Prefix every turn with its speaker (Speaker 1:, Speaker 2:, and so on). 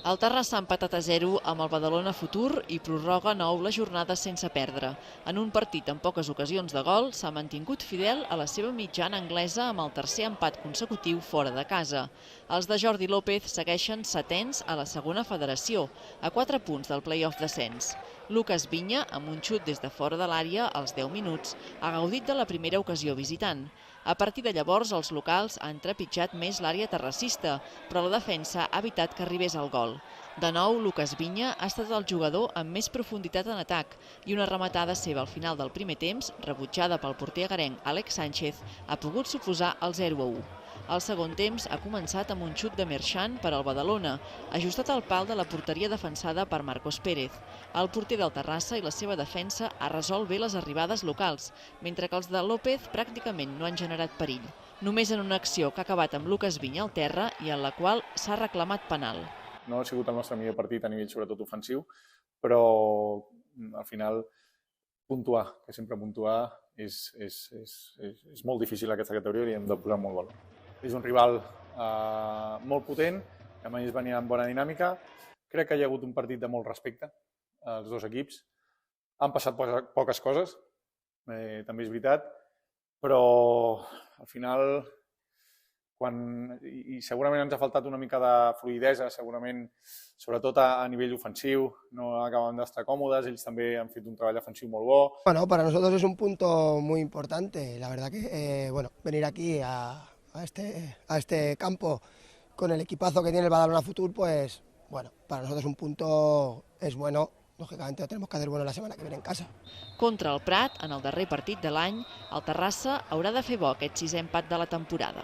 Speaker 1: El Terrassa ha empatat a 0 amb el Badalona Futur i prorroga 9 la jornada sense perdre. En un partit amb poques ocasions de gol, s'ha mantingut fidel a la seva mitjana anglesa amb el tercer empat consecutiu fora de casa. Els de Jordi López segueixen setens a la segona federació, a 4 punts del play-off descens. Lucas Viña, amb un xut des de fora de l'àrea als 10 minuts, ha gaudit de la primera ocasió visitant. A partir de llavors, els locals han trepitjat més l'àrea terrassista, però la defensa ha evitat que arribés al gol. De nou, Lucas Viña ha estat el jugador amb més profunditat en atac i una rematada seva al final del primer temps, rebutjada pel porter agarenc Àlex Sánchez, ha pogut suposar el 0-1. El segon temps ha començat amb un xut de Merchan per al Badalona, ajustat al pal de la porteria defensada per Marcos Pérez. El porter del Terrassa i la seva defensa ha resolt bé les arribades locals, mentre que els de López pràcticament no han generat perill. Només en una acció que ha acabat amb Lucas Viña al terra i en la qual s'ha reclamat penal.
Speaker 2: No ha sigut el nostre millor partit a nivell sobretot ofensiu, però al final puntuar, que sempre puntuar és molt difícil a aquesta categoria i hem de posar molt valor. És un rival molt potent, que a més venia amb bona dinàmica. Crec que hi ha hagut un partit de molt respecte als dos equips. Han passat poques coses, també és veritat, però al final, i segurament ens ha faltat una mica de fluïdesa, segurament, sobretot a nivell ofensiu, no acaben d'estar còmodes, ells també han fet un treball defensiu molt bo.
Speaker 3: Bueno, para nosotros es un punto muy importante, la verdad que venir aquí a este campo con el equipazo que tiene el Badalona Futur, pues bueno, para nosotros un punto es bueno. Lògicament tenemos que hacer bueno la setmana que viene en casa.
Speaker 1: Contra el Prat, en el darrer partit de l'any, el Terrassa haurà de fer bo aquest sisè empat de la temporada.